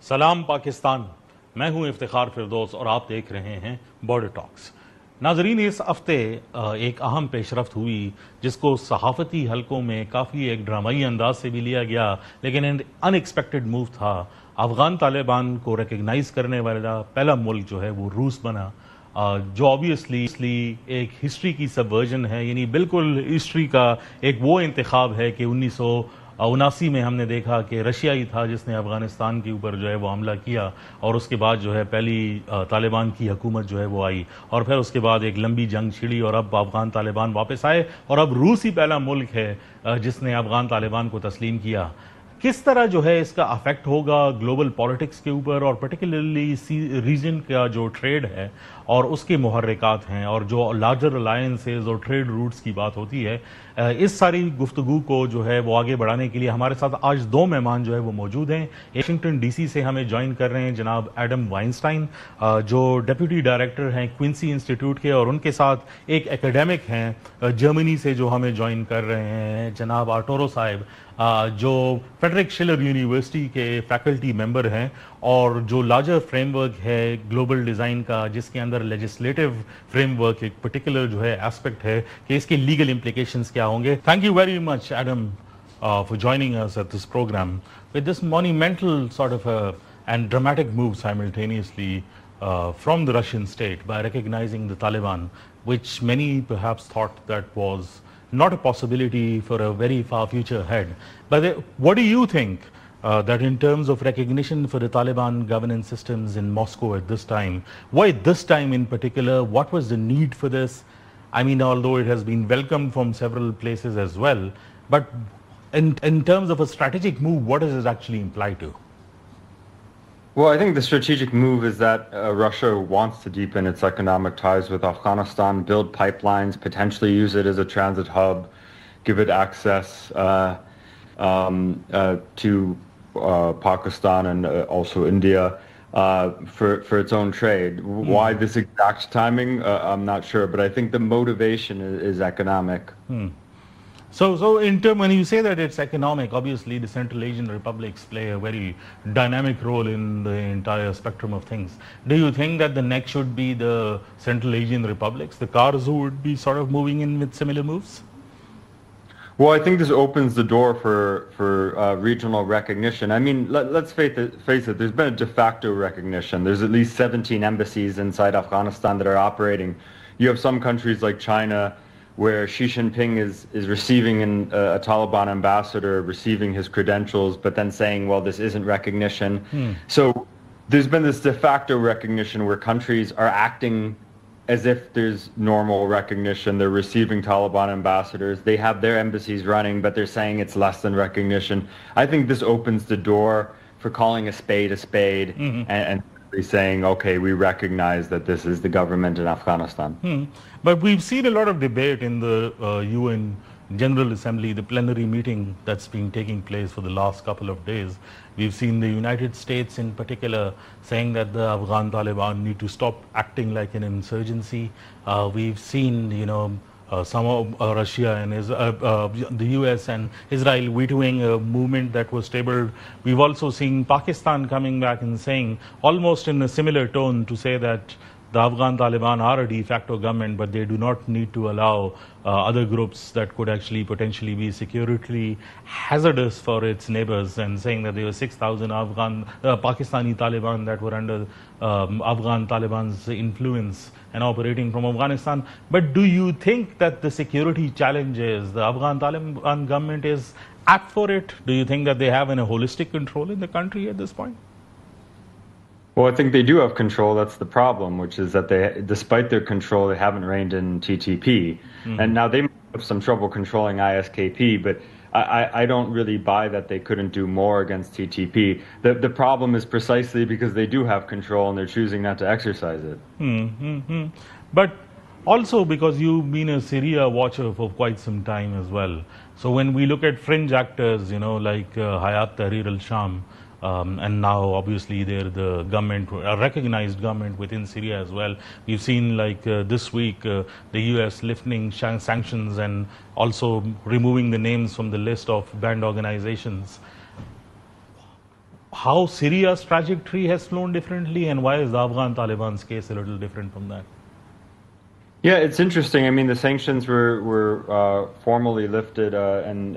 सलाम पाकिस्तान। मैं हूं इफ्तिखार फिरदौस और आप देख रहे हैं बॉर्डर टॉक्स। नाजरीन, इस हफ्ते एक अहम पेशरफ्त हुई जिसको सहाफ़ती हलकों में काफ़ी एक ड्रामाई अंदाज से भी लिया गया, लेकिन एक अनएक्सपेक्टेड मूव था। अफगान तालिबान को रिकग्नाइज करने वाला पहला मुल्क जो है वो रूस बना, जो ऑब्वियसली एक हिस्ट्री की सबवर्जन है, यानी बिल्कुल हिस्ट्री का एक वो इंतखाब है कि 1979 में हमने देखा कि रशिया ही था जिसने अफगानिस्तान के ऊपर जो है वो हमला किया और उसके बाद जो है पहली तालिबान की हुकूमत जो है वो आई और फिर उसके बाद एक लंबी जंग छिड़ी और अब अफगान तालिबान वापस आए और अब रूस ही पहला मुल्क है जिसने अफगान तालिबान को तस्लीम किया। किस तरह जो है इसका अफेक्ट होगा ग्लोबल पॉलिटिक्स के ऊपर और पर्टिकुलरली रीजन का जो ट्रेड है और उसके मुहर्रिकात हैं और जो लार्जर अलायंसेज और ट्रेड रूट्स की बात होती है, इस सारी गुफ्तगू को जो है वो आगे बढ़ाने के लिए हमारे साथ आज दो मेहमान जो है वो मौजूद हैं। वाशिंगटन डीसी से हमें ज्वाइन कर रहे हैं जनाब एडम वाइनस्टाइन, जो डेप्यूटी डायरेक्टर हैं क्विंसी इंस्टीट्यूट के, और उनके साथ एक एकेडमिक हैं जर्मनी से जो हमें ज्वाइन कर रहे हैं जनाब आर्टोरो साहब, जो फ्रेडरिक शिलर यूनिवर्सिटी के फैकल्टी मेंबर हैं और जो लार्जर फ्रेमवर्क है ग्लोबल डिज़ाइन का जिसके अंदर लेजिस्लेटिव फ्रेमवर्क एक पर्टिकुलर जो है एस्पेक्ट है कि इसके लीगल इम्प्लीकेशंस क्या होंगे। Thank you very much Adam for joining us at this program with this monumental sort of and dramatic move simultaneously from the Russian state by recognizing the Taliban, which many perhaps thought that was not a possibility for a very far future ahead. But what do you think that in terms of recognition for the Taliban governance systems in Moscow at this time, why this time in particular, what was the need for this? I mean, although it has been welcomed from several places as well, but in terms of a strategic move, what does it actually imply to? Well, I think the strategic move is that Russia wants to deepen its economic ties with Afghanistan, build pipelines, potentially use it as a transit hub, give it access to Pakistan and also India for its own trade. Why this exact timing, I'm not sure, but I think the motivation is economic. So in term, when you say that it's economic, obviously the Central Asian republics play a very dynamic role in the entire spectrum of things. Do you think that the next should be the Central Asian republics, the cars who would be sort of moving in with similar moves? Well, I think this opens the door for regional recognition. I mean, let's face it, there's been a de facto recognition. There's at least 17 embassies inside Afghanistan that are operating. You have some countries like China where Xi Jinping is receiving a Taliban ambassador, receiving his credentials, but then saying, well, this isn't recognition. So there's been this de facto recognition where countries are acting as if there's normal recognition. They're receiving Taliban ambassadors. They have their embassies running, but they're saying it's less than recognition. I think this opens the door for calling a spade and saying, okay, we recognize that this is the government in Afghanistan. But we've seen a lot of debate in the UN General Assembly, the plenary meeting that's been taking place for the last couple of days. We've seen the United States in particular saying that the Afghan Taliban need to stop acting like an insurgency. We've seen, some of Russia and the US and Israel vetoing a movement that was tabled. We've also seen Pakistan coming back and saying, almost in a similar tone, to say that the Afghan Taliban are a de facto government, but they do not need to allow other groups that could actually potentially be security hazardous for its neighbors, and saying that there were 6,000 Pakistani Taliban that were under Afghan Taliban's influence and operating from Afghanistan. But do you think that the security challenges, the Afghan Taliban government is apt for it? Do you think that they have a holistic control in the country at this point? Well, I think they do have control. That's the problem, which is that they, despite their control, they haven't reined in TTP. And now they have some trouble controlling ISKP, but I don't really buy that they couldn't do more against TTP. The problem is precisely because they do have control and they're choosing not to exercise it. But also because you've been a Syria watcher for quite some time as well. So when we look at fringe actors, like Hayat Tahrir al-Sham, and now obviously they're the government, a recognized government within Syria as well. We've seen like this week the US lifting sanctions and also removing the names from the list of banned organizations. how Syria's trajectory has flown differently, and why is the Afghan Taliban's case a little different from that? Yeah, it's interesting. I mean, the sanctions were formally lifted, and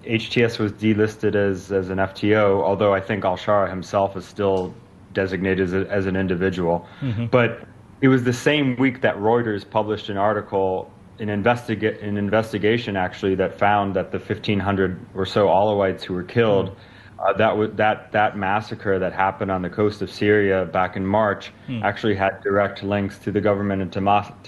HTS was delisted as an FTO, although I think al-Shara himself is still designated as an individual. But it was the same week that Reuters published an article, an investigation actually, that found that the 1,500 or so Alawites who were killed, that massacre that happened on the coast of Syria back in March actually had direct links to the government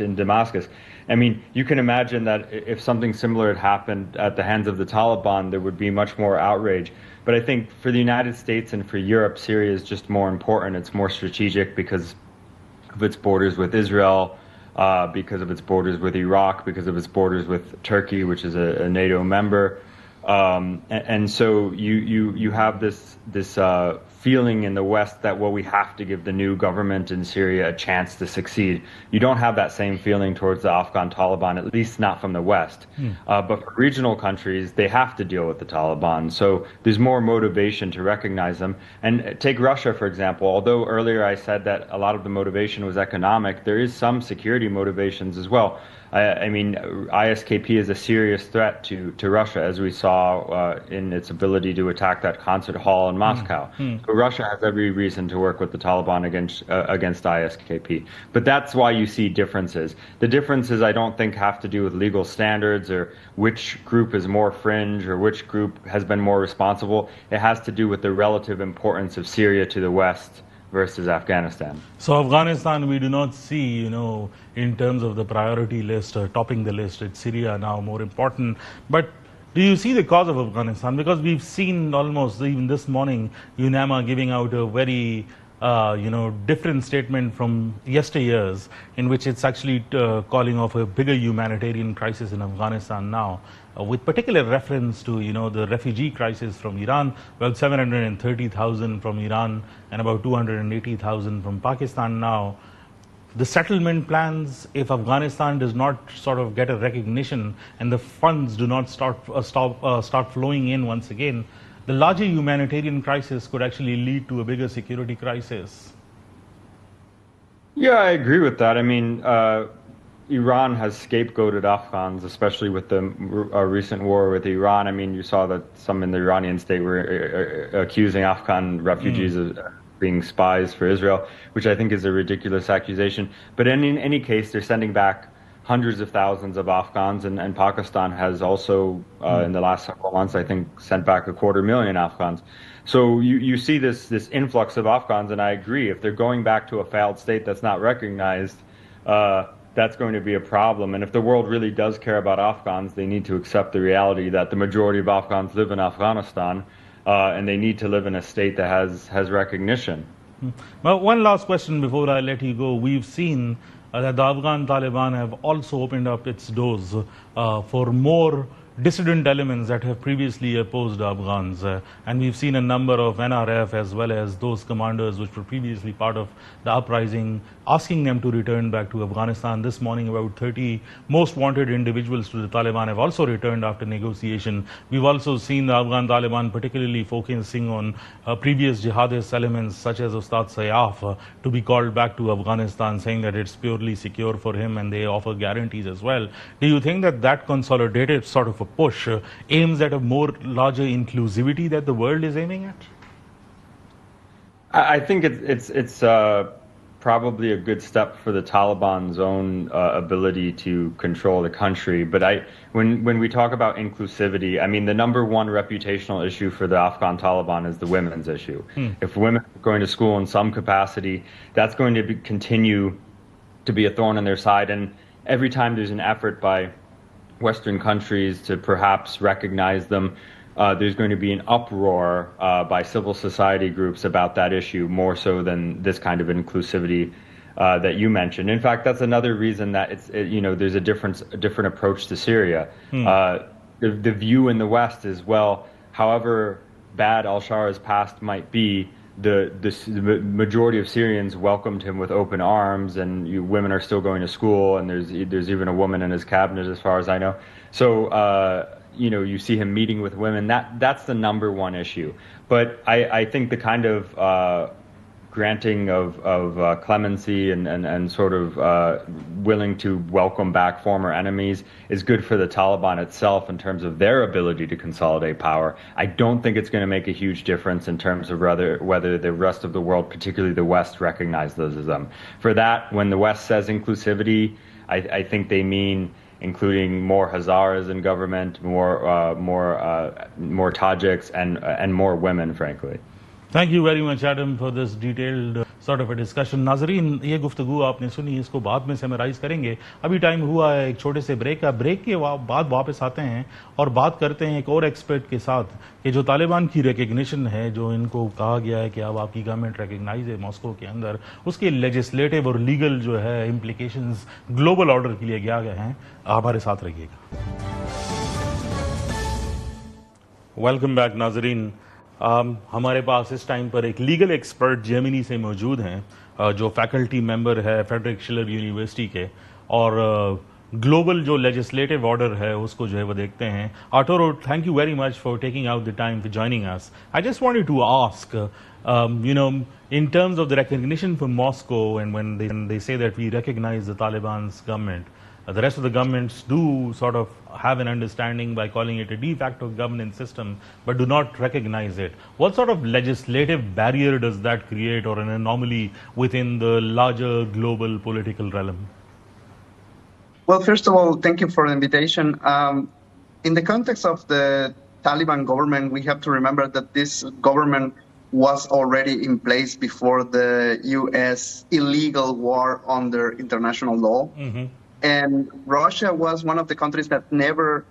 in Damascus. I mean, you can imagine that if something similar had happened at the hands of the Taliban, there would be much more outrage. But I think for the United States and for Europe, Syria is just more important. It's more strategic because of its borders with Israel, because of its borders with Iraq, because of its borders with Turkey, which is a NATO member. And so you have this feeling in the West that, well, we have to give the new government in Syria a chance to succeed. You don't have that same feeling towards the Afghan Taliban, at least not from the West. But for regional countries, they have to deal with the Taliban. So there's more motivation to recognize them. And take Russia, for example. Although earlier I said that a lot of the motivation was economic, there is some security motivations as well. I mean, ISKP is a serious threat to Russia, as we saw in its ability to attack that concert hall in Moscow. So Russia has every reason to work with the Taliban against ISKP. But that's why you see differences. The differences, I don't think, have to do with legal standards or which group is more fringe or which group has been more responsible. It has to do with the relative importance of Syria to the West versus Afghanistan. So Afghanistan, we do not see, in terms of the priority list, topping the list. It's Syria now more important. But do you see the cause of Afghanistan? Because we've seen almost, even this morning, UNAMA giving out a very, different statement from yesteryears, in which it's actually calling off a bigger humanitarian crisis in Afghanistan now, with particular reference to, the refugee crisis from Iran, about 730,000 from Iran and about 280,000 from Pakistan now. The settlement plans, if Afghanistan does not sort of get a recognition and the funds do not start flowing in once again, the larger humanitarian crisis could actually lead to a bigger security crisis. Yeah, I agree with that. I mean, Iran has scapegoated Afghans, especially with the recent war with Iran. I mean, you saw that some in the Iranian state were accusing Afghan refugees of being spies for Israel, which I think is a ridiculous accusation. But in any case, they're sending back hundreds of thousands of Afghans, and Pakistan has also, in the last several months, I think, sent back 250,000 Afghans. So you see this influx of Afghans, and I agree. If they're going back to a failed state that's not recognized, that's going to be a problem. And if the world really does care about Afghans, they need to accept the reality that the majority of Afghans live in Afghanistan, and they need to live in a state that has recognition. Well, one last question before I let you go. We've seen that the Afghan Taliban have also opened up its doors for more dissident elements that have previously opposed Afghans. And we've seen a number of NRF as well as those commanders which were previously part of the uprising, asking them to return back to Afghanistan. This morning, about 30 most wanted individuals to the Taliban have also returned after negotiation. We've also seen the Afghan Taliban particularly focusing on previous jihadist elements such as Ustad Sayyaf to be called back to Afghanistan, saying that it's purely secure for him, and they offer guarantees as well. Do you think that that consolidated sort of a push aims at a more larger inclusivity that the world is aiming at? I think it's probably a good step for the Taliban's own ability to control the country. But when we talk about inclusivity, I mean, the number one reputational issue for the Afghan Taliban is the women's issue. If women are going to school in some capacity, that's going to continue to be a thorn in their side. And every time there's an effort by Western countries to perhaps recognize them, there's going to be an uproar by civil society groups about that issue, more so than this kind of inclusivity that you mentioned. In fact, that's another reason that there's a different approach to Syria. The view in the West is, well, however bad al-Shara's past might be, the majority of Syrians welcomed him with open arms, and women are still going to school, and there's even a woman in his cabinet, as far as I know. So you see him meeting with women. That's the number one issue. But I think the kind of granting of clemency and sort of willing to welcome back former enemies is good for the Taliban itself in terms of their ability to consolidate power. I don't think it's going to make a huge difference in terms of whether the rest of the world, particularly the West, recognizes them. For that, when the West says inclusivity, I think they mean including more Hazaras in government, more Tajiks, and more women, frankly. Thank you very much Adam for this detailed sort of a discussion. नाजरीन, ये गुफ्तगू आपने सुनी, इसको बाद में summarise करेंगे। अभी टाइम हुआ है एक छोटे से ब्रेक का। ब्रेक के बाद वापस आते हैं और बात करते हैं एक और एक्सपर्ट के साथ कि जो तालिबान की रिकग्निशन है, जो इनको कहा गया है कि अब आपकी गवर्नमेंट रिकग्नाइज है मॉस्को के अंदर, उसके लेजिस्लेटिव और लीगल जो है इम्प्लीकेशंस ग्लोबल ऑर्डर के लिए क्या गए हैं। हमारे साथ रहिएगा। वेलकम बैक नाजरीन। हमारे पास इस टाइम पर एक लीगल एक्सपर्ट जर्मनी से मौजूद हैं, जो फैकल्टी मेंबर है फ्रेडरिक शिलर यूनिवर्सिटी के, और ग्लोबल जो लेजिस्लेटिव ऑर्डर है उसको जो है वो देखते हैं। Arturo, thank you very much for taking out the time for joining us. I just wanted to ask, in terms of the recognition from Moscow, and when they say that we recognize the Taliban's government, the rest of the governments do sort of have an understanding by calling it a de facto governance system, but do not recognize it. What sort of legislative barrier does that create, or an anomaly within the larger global political realm? Well, first of all, thank you for the invitation. In the context of the Taliban government, we have to remember that this government was already in place before the U.S. illegal war under international law. Mm-hmm. And Russia was one of the countries that never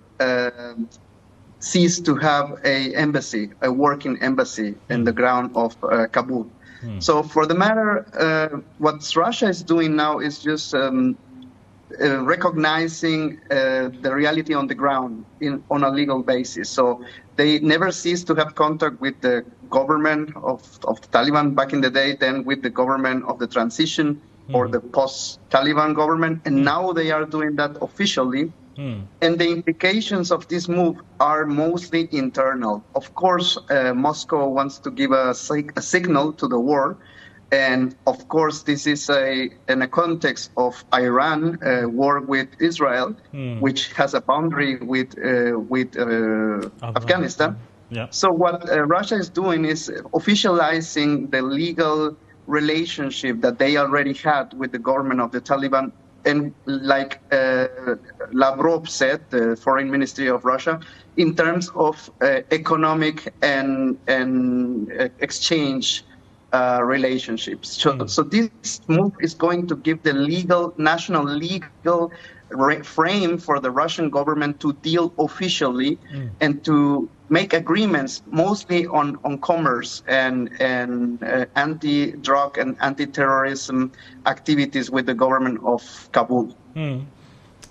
ceased to have a working embassy in the ground of Kabul. So for the matter, what Russia is doing now is just recognizing the reality on the ground on a legal basis. So they never ceased to have contact with the government of the Taliban back in the day, then with the government of the transition, or the post-Taliban government, and now they are doing that officially. And the implications of this move are mostly internal. Of course, Moscow wants to give a signal to the world, and of course, this is in a context of Iran war with Israel, which has a boundary with Afghanistan. Yeah. So what Russia is doing is officializing the legal relationship that they already had with the government of the Taliban. And like Lavrov said, the foreign ministry of Russia, in terms of economic and exchange relationships. So this move is going to give the national legal frame for the Russian government to deal officially and to make agreements mostly on commerce and anti-drug and anti-terrorism activities with the government of Kabul.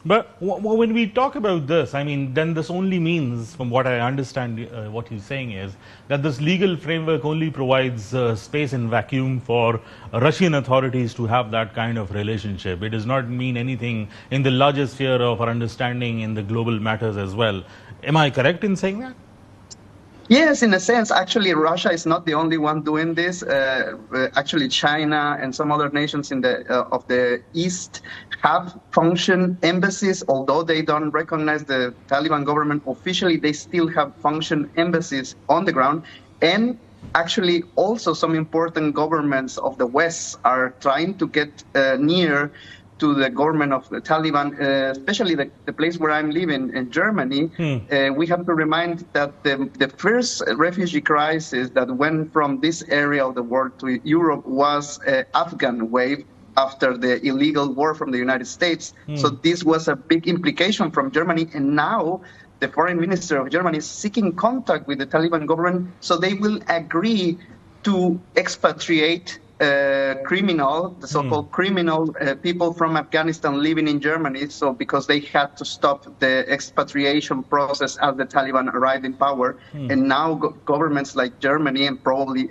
But when we talk about this, I mean, then this only means, from what I understand, what he's saying is that this legal framework only provides space and vacuum for Russian authorities to have that kind of relationship. It does not mean anything in the larger sphere of our understanding in the global matters as well. Am I correct in saying that? Yes, in a sense. Actually, Russia is not the only one doing this. Actually, China and some other nations of the East have functioned embassies. Although they don't recognize the Taliban government officially, they still have functioned embassies on the ground. And actually, also some important governments of the West are trying to get near to the government of the Taliban, especially the place where I'm living in Germany. We have to remind that the first refugee crisis that went from this area of the world to Europe was an Afghan wave after the illegal war from the United States. So this was a big implication from Germany. And now the foreign minister of Germany is seeking contact with the Taliban government so they will agree to expatriate the so-called criminal people from Afghanistan living in Germany. So because they had to stop the expatriation process as the Taliban arrived in power. And now governments like Germany and probably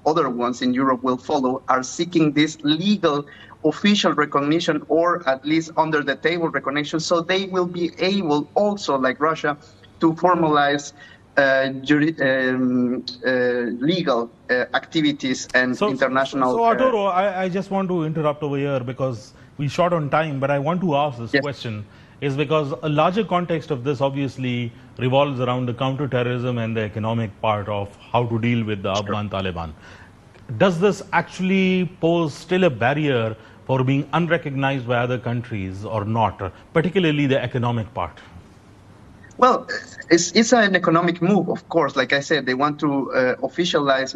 other ones in Europe will follow, are seeking this legal official recognition, or at least under the table recognition, so they will be able also, like Russia, to formalize legal activities and international. So Arturo, I just want to interrupt over here because we short on time, but I want to ask this question is because a larger context of this obviously revolves around the counterterrorism and the economic part of how to deal with the Afghan Taliban. Does this actually pose still a barrier for being unrecognized by other countries or not, particularly the economic part? Well, it's an economic move, of course. Like I said, they want to officialize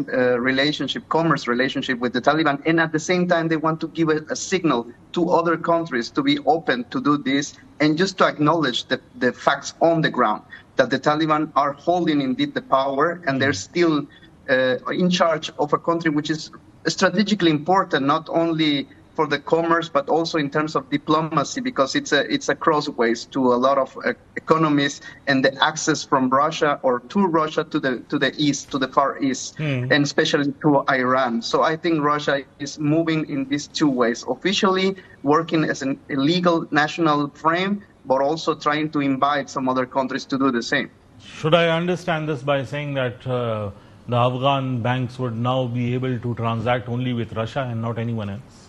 commerce relationship with the Taliban, and at the same time, they want to give a signal to other countries to be open to do this, and just to acknowledge the facts on the ground, that the Taliban are holding indeed the power, and they're still in charge of a country which is strategically important, not only for the commerce, but also in terms of diplomacy, because it's a crossways to a lot of economies and the access from Russia or to Russia to the east, to the far east, and especially to Iran. So I think Russia is moving in these two ways: officially working as a legal national frame, but also trying to invite some other countries to do the same. Should I understand this by saying that the Afghan banks would now be able to transact only with Russia and not anyone else?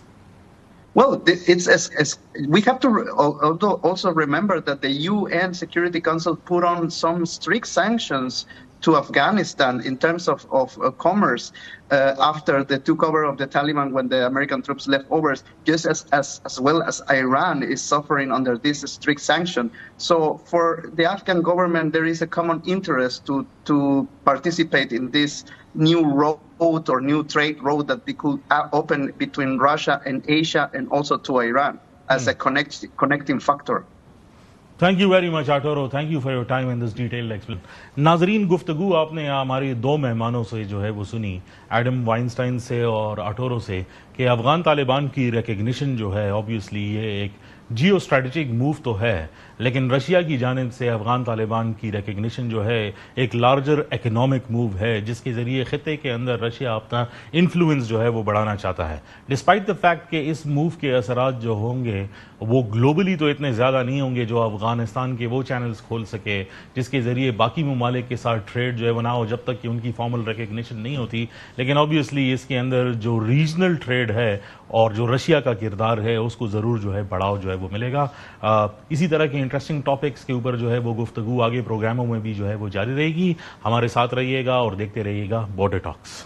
Well, it's as we have to also remember that the UN Security Council put on some strict sanctions to Afghanistan in terms of commerce after the takeover of the Taliban when the American troops left over, just as well as Iran is suffering under this strict sanction. So for the Afghan government, there is a common interest to participate in this new road or new trade road that they could open between Russia and Asia and also to Iran as a connecting factor. Thank you very much, Arturo. Thank you for your time in this detailed explanation. नाजरीन, गुफ्तगू आपने हमारे दो मेहमानों से जो है वो सुनी, एडम वाइनस्टाइन से और आर्टुरो से, कि अफगान तालिबान की रिकग्निशन जो है ऑब्वियसली ये एक जियो स्ट्रेटेजिक मूव तो है, लेकिन रशिया की जानिब से अफगान तालिबान की रिकग्निशन जो है एक लार्जर इकोनॉमिक मूव है जिसके जरिए खिते के अंदर रशिया अपना इन्फ्लुएंस जो है वो बढ़ाना चाहता है। डिस्पाइट द फैक्ट कि इस मूव के असरात जो होंगे वो ग्लोबली तो इतने ज़्यादा नहीं होंगे जो अफगानिस्तान के वो चैनल्स खोल सके जिसके जरिए बाकी ममालिक के साथ ट्रेड जो है वो ना हो जब तक कि उनकी फॉर्मल रिकग्निशन नहीं होती, लेकिन ऑब्वियसली इसके अंदर जो रीजनल ट्रेड है और जो रशिया का किरदार है उसको ज़रूर जो है बढ़ाव जो है वो मिलेगा। इसी तरह के इंटरेस्टिंग टॉपिक्स के ऊपर जो है वो गुफ्तगू आगे प्रोग्रामों में भी जो है वो जारी रहेगी। हमारे साथ रहिएगा और देखते रहिएगा बॉर्डर टॉक्स।